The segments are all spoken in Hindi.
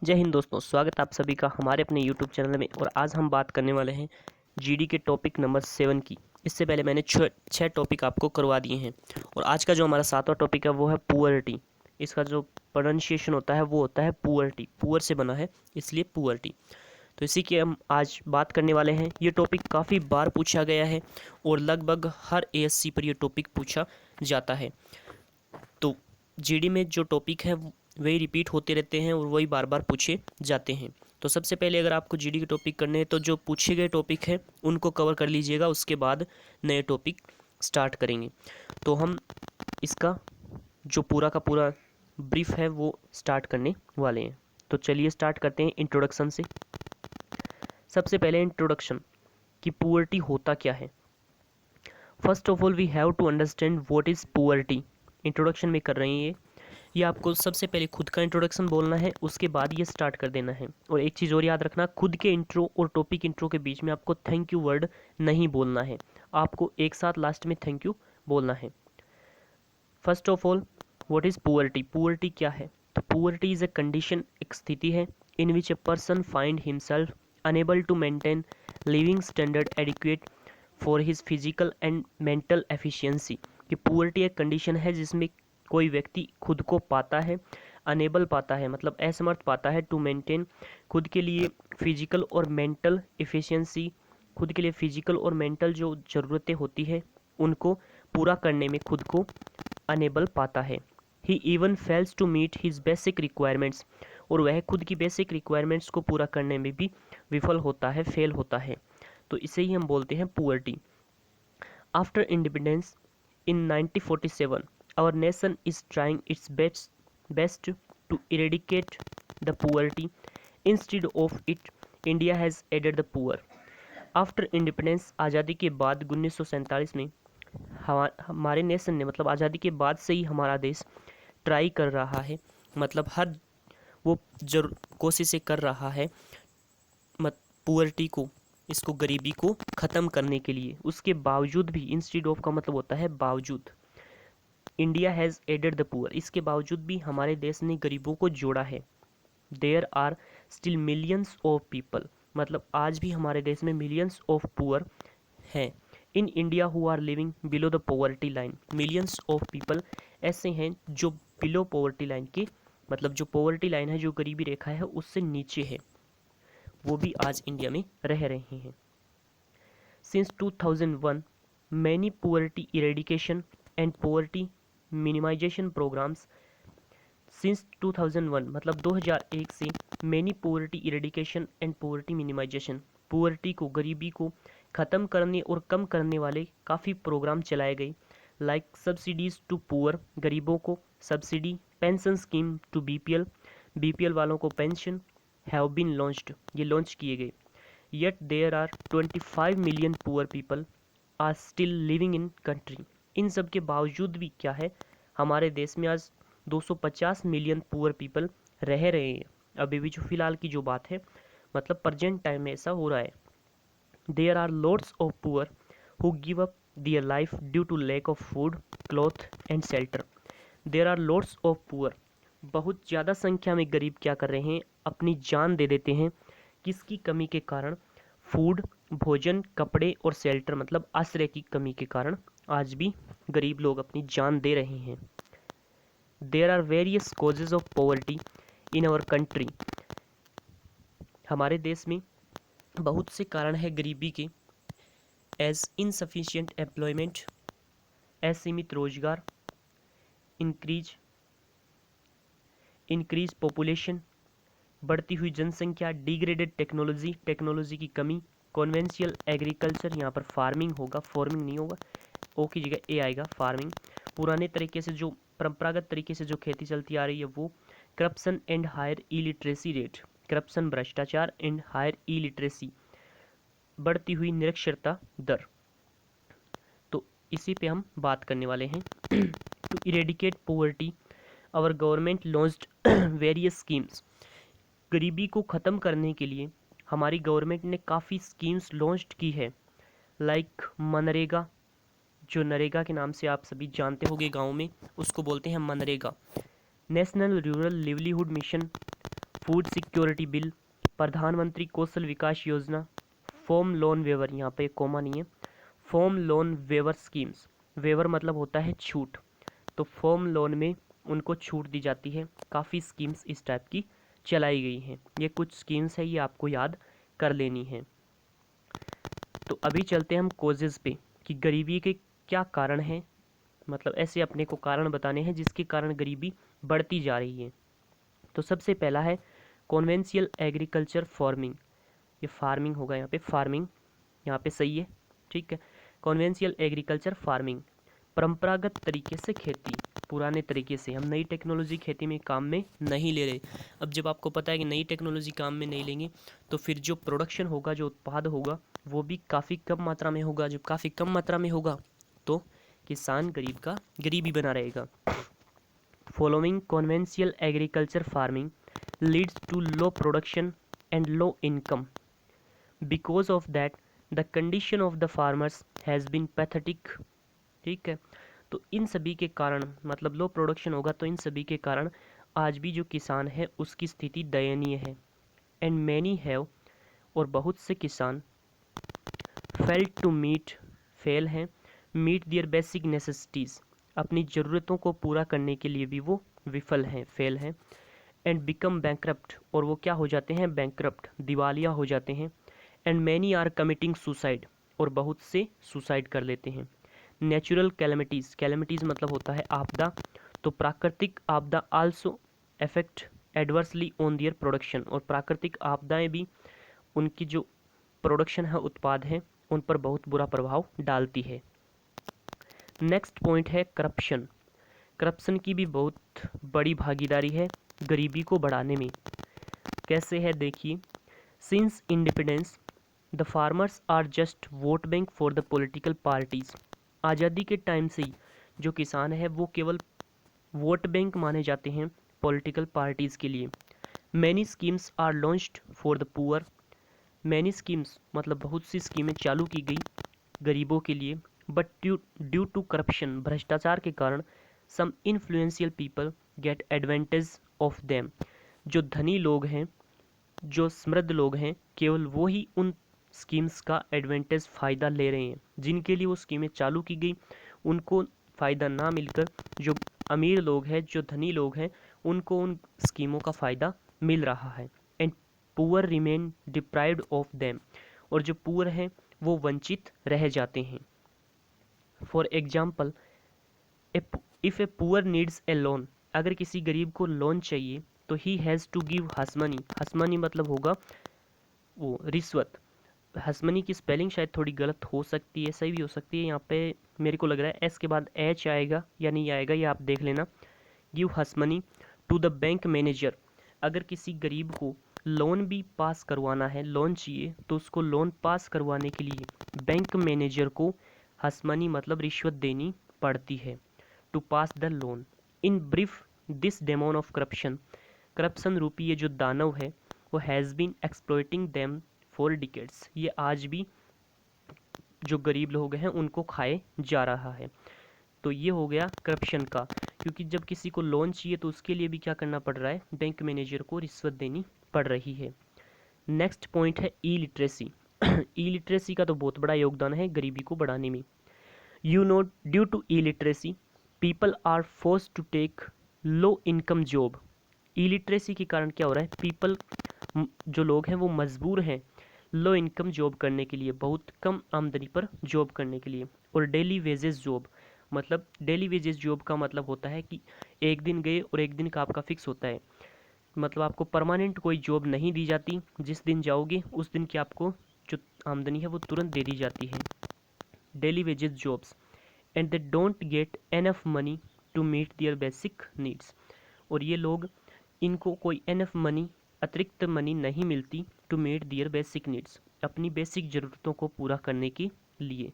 जय हिंद दोस्तों, स्वागत है आप सभी का हमारे अपने YouTube चैनल में। और आज हम बात करने वाले हैं जीडी के टॉपिक नंबर 7 की। इससे पहले मैंने छः टॉपिक आपको करवा दिए हैं और आज का जो हमारा 7वां टॉपिक है वो है पुअर्टी। इसका जो प्रोनाउंसिएशन होता है वो होता है पुअर्टी, पुअर से बना है इसलिए पुअर्टी। तो इसी की हम आज बात करने वाले हैं। ये टॉपिक काफ़ी बार पूछा गया है और लगभग हर ASC पर ये टॉपिक पूछा जाता है। तो जीडी में जो टॉपिक है वही रिपीट होते रहते हैं और वही बार बार पूछे जाते हैं। तो सबसे पहले अगर आपको जीडी के टॉपिक करने हैं तो जो पूछे गए टॉपिक हैं उनको कवर कर लीजिएगा, उसके बाद नए टॉपिक स्टार्ट करेंगे। तो हम इसका जो पूरा का पूरा ब्रीफ है वो स्टार्ट करने वाले हैं। तो चलिए स्टार्ट करते हैं इंट्रोडक्शन से। सबसे पहले इंट्रोडक्शन कि पुअर्टी होता क्या है। First of all we have to understand what is poverty. Introduction में कर रहे हैं ये आपको सबसे पहले खुद का इंट्रोडक्शन बोलना है, उसके बाद ये स्टार्ट कर देना है। और एक चीज़ और याद रखना, खुद के इंट्रो और टॉपिक इंट्रो के बीच में आपको थैंक यू वर्ड नहीं बोलना है, आपको एक साथ लास्ट में थैंक यू बोलना है। First of all what is poverty. Poverty क्या है? तो पुअर्टी इज़ ए कंडीशन, एक स्थिति है in which a person find himself unable to maintain living standard adequate for his physical and mental efficiency. कि पुअर्टी एक कंडीशन है जिसमें कोई व्यक्ति खुद को पाता है, अनेबल पाता है मतलब असमर्थ पाता है, टू मेंटेन खुद के लिए फिजिकल और मेंटल एफिशिएंसी, खुद के लिए फिजिकल और मेंटल जो ज़रूरतें होती है उनको पूरा करने में खुद को अनेबल पाता है। He even fails to meet his basic requirements, और वह खुद की बेसिक रिक्वायरमेंट्स को पूरा करने में भी विफल होता है, फेल होता है। तो इसे ही हम बोलते हैं poverty. After independence in 1947, our nation is trying its best to eradicate the poverty. Instead of it, India has added the poor. After independence, आज़ादी के बाद 1947 में हमारे नेशन ने मतलब आज़ादी के बाद से ही हमारा देश ट्राई कर रहा है, मतलब हर वो जरूर कोशिशें कर रहा है पुअर्टी को, इसको गरीबी को ख़त्म करने के लिए। उसके बावजूद भी, इंस्टीड ऑफ का मतलब होता है बावजूद, India has added the poor, इसके बावजूद भी हमारे देश ने गरीबों को जोड़ा है। There are still millions of people, मतलब आज भी हमारे देश में मिलियंस ऑफ पुअर हैं in India who are living below the poverty line. Millions of people ऐसे हैं जो बिलो पॉवर्टी लाइन के, मतलब जो पॉवर्टी लाइन है, जो गरीबी रेखा है उससे नीचे है, वो भी आज इंडिया में रह रहे हैं। Since 2001 many poverty eradication and poverty minimization programs. Since 2001 मतलब 2001 से many poverty eradication and poverty minimization, poverty को, गरीबी को ख़त्म करने और कम करने वाले काफ़ी प्रोग्राम चलाए गए। लाइक सब्सिडीज़ टू पुअर, गरीबों को subsidy, pension scheme to BPL वालों को पेंशन हैव बीन लॉन्च्ड, ये लॉन्च किए गए। Yet there are 25 million poor people are still living in country. इन सब के बावजूद भी क्या है, हमारे देश में आज 250 मिलियन पुअर पीपल रह रहे हैं। अभी भी जो फिलहाल की जो बात है, मतलब प्रेजेंट टाइम में ऐसा हो रहा है। There are loads of poor who give up their life due to lack of food, cloth and shelter. There are loads of poor, बहुत ज़्यादा संख्या में गरीब क्या कर रहे हैं, अपनी जान दे देते हैं। किसकी कमी के कारण? फूड, भोजन, कपड़े और शेल्टर मतलब आश्रय की कमी के कारण आज भी गरीब लोग अपनी जान दे रहे हैं। There are various causes of poverty in our country, हमारे देश में बहुत से कारण है गरीबी के। एज इनसफिशिएंट एम्प्लॉयमेंट, असीमित रोजगार, इंक्रीज पॉपुलेशन, बढ़ती हुई जनसंख्या, डिग्रेडेड टेक्नोलॉजी, टेक्नोलॉजी की कमी, कॉन्वेंशियल एग्रीकल्चर, यहाँ पर फार्मिंग होगा, फार्मिंग नहीं होगा, ओ की जगह ए आएगा, फार्मिंग, पुराने तरीके से जो परंपरागत तरीके से जो खेती चलती आ रही है वो। Corruption and higher illiteracy rate, corruption, भ्रष्टाचार, एंड हायर इलिटरेसी, बढ़ती हुई निरक्षरता दर। तो इसी पे हम बात करने वाले हैं। To eradicate poverty our government launched various schemes, गरीबी को ख़त्म करने के लिए हमारी गवर्नमेंट ने काफ़ी स्कीम्स लॉन्च की है। लाइक मनरेगा, जो नरेगा के नाम से आप सभी जानते होंगे, गांव में उसको बोलते हैं MNREGA. National rural livelihood mission food security bill, प्रधानमंत्री कौशल विकास योजना, फॉर्म लोन वेवर, यहाँ पे कोमा नहीं है, farm loan waiver schemes, waiver मतलब होता है छूट, तो फॉर्म लोन में उनको छूट दी जाती है। काफ़ी स्कीम्स इस टाइप की चलाई गई हैं। ये कुछ स्कीम्स है, ये आपको याद कर लेनी है। तो अभी चलते हैं हम कोजेज़ पे कि गरीबी के क्या कारण हैं, मतलब ऐसे अपने को कारण बताने हैं जिसके कारण गरीबी बढ़ती जा रही है। तो सबसे पहला है कॉन्वेंशियल एग्रीकल्चर फार्मिंग, ये फार्मिंग होगा यहाँ पे, फार्मिंग यहाँ पे सही है, ठीक है। कॉन्वेंशियल एग्रीकल्चर फार्मिंग, परंपरागत तरीके से खेती, पुराने तरीके से, हम नई टेक्नोलॉजी खेती में काम में नहीं ले रहे। अब जब आपको पता है कि नई टेक्नोलॉजी काम में नहीं लेंगे तो फिर जो प्रोडक्शन होगा, जो उत्पाद होगा, वो भी काफ़ी कम मात्रा में होगा। जब काफ़ी कम मात्रा में होगा तो किसान गरीब का गरीबी बना रहेगा। Following conventional agriculture farming leads to low production and low income, because of that the condition of the farmers has been pathetic, ठीक है। तो इन सभी के कारण, मतलब लो प्रोडक्शन होगा तो इन सभी के कारण आज भी जो किसान है उसकी स्थिति दयनीय है। एंड मैनी हैव, और बहुत से किसान फेल्ड टू मीट, फेल हैं, मीट दियर बेसिक नेसेसिटीज़, अपनी ज़रूरतों को पूरा करने के लिए भी वो विफल हैं, फेल हैं। एंड बिकम बैंकरप्ट, और वो क्या हो जाते हैं, बैंकरप्ट, दिवालिया हो जाते हैं। And many are committing suicide, और बहुत से सुसाइड कर लेते हैं। नेचुरल कैलेमिटीज़, कैलेमिटीज़ मतलब होता है आपदा, तो प्राकृतिक आपदा also affect adversely on their production, और प्राकृतिक आपदाएं भी उनकी जो प्रोडक्शन है, उत्पाद है, उन पर बहुत बुरा प्रभाव डालती है। नेक्स्ट पॉइंट है करप्शन। करप्शन की भी बहुत बड़ी भागीदारी है गरीबी को बढ़ाने में। कैसे है देखिए, since independence the farmers are just vote bank for the political parties, आज़ादी के टाइम से ही जो किसान है वो केवल वोट बैंक माने जाते हैं पॉलिटिकल पार्टीज़ के लिए। Many schemes are launched for the poor, many schemes मतलब बहुत सी स्कीमें चालू की गई गरीबों के लिए, बट ड्यू टू करप्शन, भ्रष्टाचार के कारण, some influential people get advantage of them, जो धनी लोग हैं, जो समृद्ध लोग हैं, केवल वो ही उन स्कीम्स का एडवांटेज फ़ायदा ले रहे हैं। जिनके लिए वो स्कीमें चालू की गई उनको फ़ायदा ना मिलकर जो अमीर लोग हैं, जो धनी लोग हैं, उनको उन स्कीमों का फ़ायदा मिल रहा है। And poor remain deprived of them, और जो पुअर हैं वो वंचित रह जाते हैं। For example, if a poor needs a loan, अगर किसी गरीब को लोन चाहिए तो ही हैज़ टू गिव हसमनी, हसमनी मतलब होगा वो रिश्वत। हसमनी की स्पेलिंग शायद थोड़ी गलत हो सकती है, सही भी हो सकती है। यहाँ पे मेरे को लग रहा है एस के बाद एच आएगा या नहीं आएगा, ये आप देख लेना। Give his money to the bank manager, अगर किसी गरीब को लोन भी पास करवाना है, लोन चाहिए, तो उसको लोन पास करवाने के लिए बैंक मैनेजर को हसमनी मतलब रिश्वत देनी पड़ती है to pass the loan. In brief this demon of corruption, corruption रूपी ये जो दानव है वो has been exploiting them for decades, ये आज भी जो गरीब लोग हैं उनको खाए जा रहा है। तो ये हो गया करप्शन का, क्योंकि जब किसी को लोन चाहिए तो उसके लिए भी क्या करना पड़ रहा है, बैंक मैनेजर को रिश्वत देनी पड़ रही है। नेक्स्ट पॉइंट है ई लिटरेसी। ई लिटरेसी का तो बहुत बड़ा योगदान है गरीबी को बढ़ाने में। You know, due to illiteracy people are force to take low income job, illiteracy के कारण क्या हो रहा है, पीपल जो लोग हैं वो मजबूर हैं लो इनकम जॉब करने के लिए, बहुत कम आमदनी पर जॉब करने के लिए। और डेली वेजेस जॉब, मतलब डेली वेजेस जॉब का मतलब होता है कि एक दिन गए और एक दिन का आपका फिक्स होता है, मतलब आपको परमानेंट कोई जॉब नहीं दी जाती, जिस दिन जाओगे उस दिन की आपको जो आमदनी है वो तुरंत दे दी जाती है। Daily wages jobs, and they don't get enough money to meet their basic needs, और ये लोग, इनको कोई एनफ मनी, अतिरिक्त मनी नहीं मिलती to meet their basic needs, अपनी बेसिक ज़रूरतों को पूरा करने के लिए।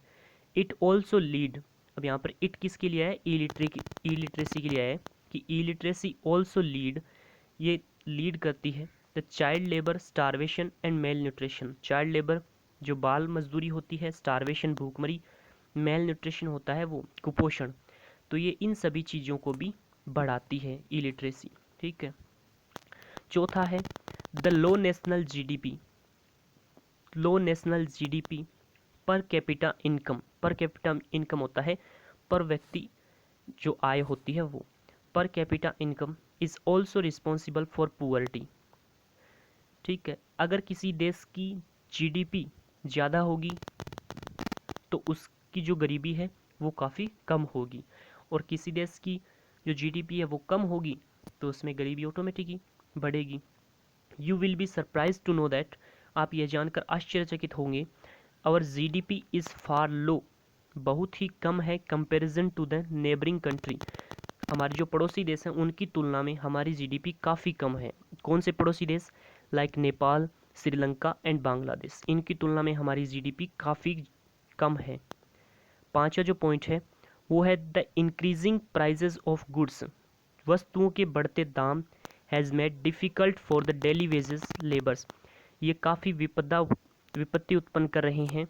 इट ऑल्सो लीड, अब यहाँ पर इट किसके लिए है, ई लिटरेसी के लिए है कि ई लिटरेसी ऑल्सो लीड, ये लीड करती है the child labour, starvation and mail nutrition, child labour जो बाल मजदूरी होती है, स्टारवेशन भूखमरी, मेल न्यूट्रिशन होता है वो कुपोषण, तो ये इन सभी चीज़ों को भी बढ़ाती है ई लिटरेसी, ठीक है। चौथा है the low national GDP per capita income होता है पर व्यक्ति जो आय होती है वो। Per capita income is also responsible for poverty. ठीक है, अगर किसी देश की जीडीपी ज़्यादा होगी तो उसकी जो गरीबी है वो काफ़ी कम होगी, और किसी देश की जो जीडीपी है वो कम होगी तो उसमें गरीबी ऑटोमेटिकली बढ़ेगी। You will be surprise to know that, आप यह जानकर आश्चर्यचकित होंगे, our GDP is far low, बहुत ही कम है, comparison to the neighbouring country, हमारे जो पड़ोसी देश हैं उनकी तुलना में हमारी जीडीपी काफ़ी कम है। कौन से पड़ोसी देश? लाइक नेपाल, श्रीलंका एंड बांग्लादेश, इनकी तुलना में हमारी जीडीपी काफ़ी कम है। पांचवा जो पॉइंट है वो है the increasing prizes of goods, वस्तुओं के बढ़ते दाम has made difficult for the daily wages labours, ये काफ़ी विपत्ति उत्पन्न कर रहे हैं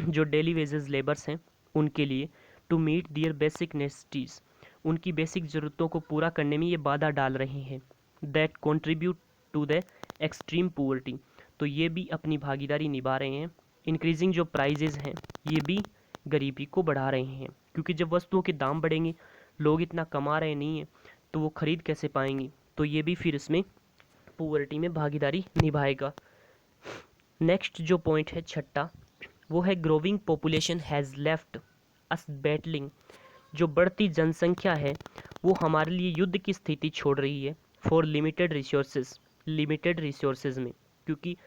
जो डेली वेजेस लेबर्स हैं उनके लिए, to meet their basic necessities, उनकी बेसिक ज़रूरतों को पूरा करने में ये बाधा डाल रहे हैं। That contribute to the extreme poverty, तो ये भी अपनी भागीदारी निभा रहे हैं। इंक्रीजिंग जो प्राइजेज हैं ये भी गरीबी को बढ़ा रहे हैं, क्योंकि जब वस्तुओं के दाम बढ़ेंगे, लोग इतना कमा रहे नहीं हैं तो वो खरीद कैसे पाएंगे, तो ये भी फिर इसमें पुअर्टी में भागीदारी निभाएगा। नेक्स्ट जो पॉइंट है छठा, वो है growing population has left us battling, जो बढ़ती जनसंख्या है वो हमारे लिए युद्ध की स्थिति छोड़ रही है फॉर लिमिटेड रिसोर्सेज में, क्योंकि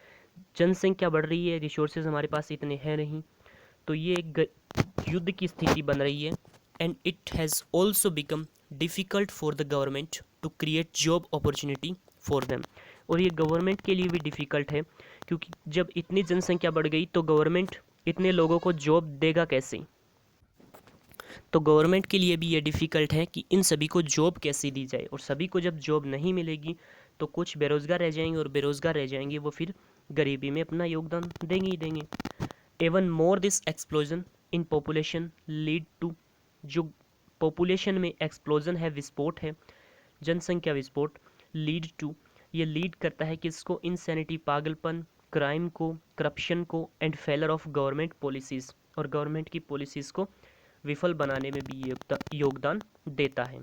जनसंख्या बढ़ रही है, रिसोर्सेज हमारे पास इतने हैं नहीं, तो ये एक युद्ध की स्थिति बन रही है। And it has also become difficult for the government to create job opportunity for them, और ये गवर्नमेंट के लिए भी डिफ़िकल्ट है, क्योंकि जब इतनी जनसंख्या बढ़ गई तो गवर्नमेंट इतने लोगों को जॉब देगा कैसे, तो गवर्नमेंट के लिए भी ये डिफ़िकल्ट है कि इन सभी को जॉब कैसे दी जाए, और सभी को जब जॉब नहीं मिलेगी तो कुछ बेरोज़गार रह जाएंगे, और बेरोज़गार रह जाएंगे वो फिर गरीबी में अपना योगदान देंगे ही देंगे। Even more this explosion in population lead to, जो पॉपुलेशन में एक्सप्लोजन है, विस्फोट है, जनसंख्या विस्फोट, लीड टू, ये लीड करता है कि इसको इनसैनिटी, पागलपन, क्राइम को, करप्शन को, and failure of government policies, और गवर्नमेंट की पॉलिसीज़ को विफल बनाने में भी योगदान देता है।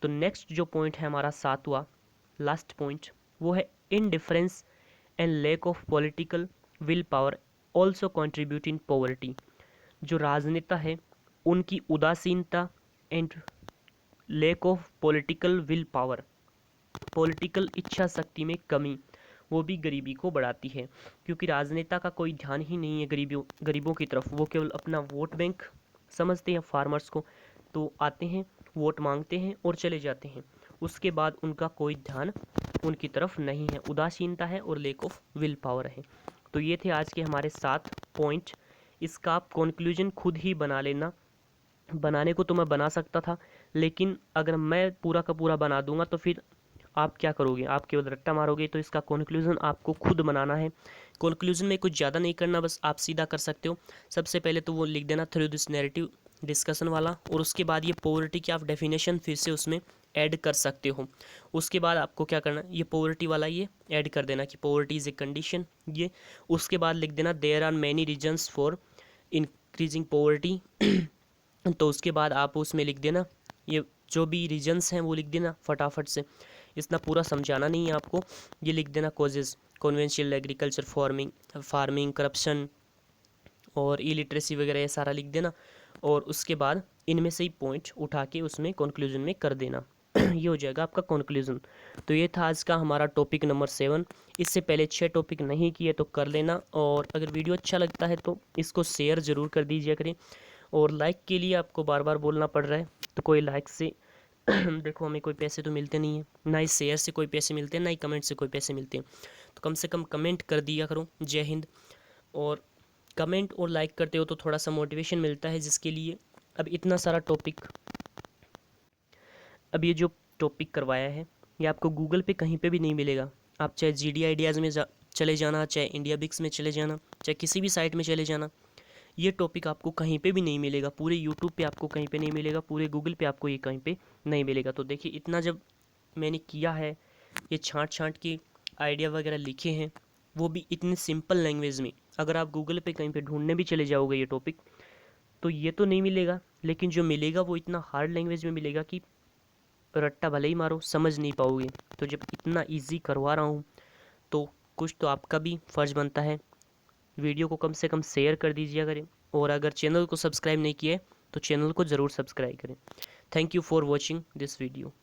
तो नेक्स्ट जो पॉइंट है हमारा सातवां लास्ट पॉइंट, वो है indifference and lack of political will power also contribute in poverty, जो राजनेता है उनकी उदासीनता and lack of political will power, political इच्छा शक्ति में कमी, वो भी गरीबी को बढ़ाती है, क्योंकि राजनेता का कोई ध्यान ही नहीं है गरीबों की तरफ, वो केवल अपना वोट बैंक समझते हैं फार्मर्स को, तो आते हैं, वोट मांगते हैं और चले जाते हैं, उसके बाद उनका कोई ध्यान उनकी तरफ नहीं है, उदासीनता है और लैक ऑफ विल पावर है। तो ये थे आज के हमारे 7 पॉइंट, इसका आप कंक्लूजन खुद ही बना लेना। बनाने को तो मैं बना सकता था, लेकिन अगर मैं पूरा का पूरा बना दूंगा तो फिर आप क्या करोगे, आप केवल रट्टा मारोगे, तो इसका कंक्लूजन आपको खुद बनाना है। कंक्लूजन में कुछ ज़्यादा नहीं करना, बस आप सीधा कर सकते हो। सबसे पहले तो वो लिख देना थ्रू दिस नैरेटिव डिस्कशन वाला, और उसके बाद ये पॉवर्टी की आप डेफिनेशन फिर से उसमें ऐड कर सकते हो। उसके बाद आपको क्या करना, ये पॉवर्टी वाला ये ऐड कर देना कि पॉवर्टी इज़ ए कंडीशन, ये उसके बाद लिख देना there are many reasons for increasing poverty तो उसके बाद आप उसमें लिख देना ये जो भी रीजन्स हैं वो लिख देना फटाफट से, इतना पूरा समझाना नहीं है आपको, ये लिख देना causes, conventional agriculture, farming, corruption और इलिटरेसी वगैरह ये सारा लिख देना, और उसके बाद इनमें से ही पॉइंट उठा के उसमें कंक्लूजन में कर देना ये हो जाएगा आपका कंक्लूजन। तो ये था आज का हमारा टॉपिक नंबर 7। इससे पहले 6 टॉपिक नहीं किए तो कर लेना, और अगर वीडियो अच्छा लगता है तो इसको शेयर ज़रूर कर दीजिए करें, और लाइक के लिए आपको बार बार बोलना पड़ रहा है, तो कोई लाइक से देखो हमें कोई पैसे तो मिलते नहीं हैं, ना ही शेयर से कोई पैसे मिलते हैं, ना ही कमेंट से कोई पैसे मिलते हैं, तो कम से कम कमेंट कर दिया करो। जय हिंद। और कमेंट और लाइक करते हो तो थोड़ा सा मोटिवेशन मिलता है, जिसके लिए अब इतना सारा टॉपिक, अब ये जो टॉपिक करवाया है ये आपको गूगल पे कहीं पे भी नहीं मिलेगा। आप चाहे GD आइडियाज़ में चले जाना, चाहे इंडिया बिक्स में चले जाना, चाहे किसी भी साइट में चले जाना, ये टॉपिक आपको कहीं पे भी नहीं मिलेगा, पूरे यूट्यूब पे आपको कहीं पे नहीं मिलेगा, पूरे गूगल पे आपको ये कहीं पे नहीं मिलेगा। तो देखिए इतना जब मैंने किया है, ये छांट के आइडिया वगैरह लिखे हैं वो भी इतनी सिंपल लैंग्वेज में। अगर आप गूगल पे कहीं पे ढूंढने भी चले जाओगे ये टॉपिक तो ये तो नहीं मिलेगा, लेकिन जो मिलेगा वो इतना हार्ड लैंग्वेज में मिलेगा कि रट्टा भले ही मारो समझ नहीं पाओगे। तो जब इतना इजी करवा रहा हूँ तो कुछ तो आपका भी फ़र्ज़ बनता है। वीडियो को कम से कम शेयर कर दीजिए करें, और अगर चैनल को सब्सक्राइब नहीं किया है तो चैनल को ज़रूर सब्सक्राइब करें। Thank you for watching this video.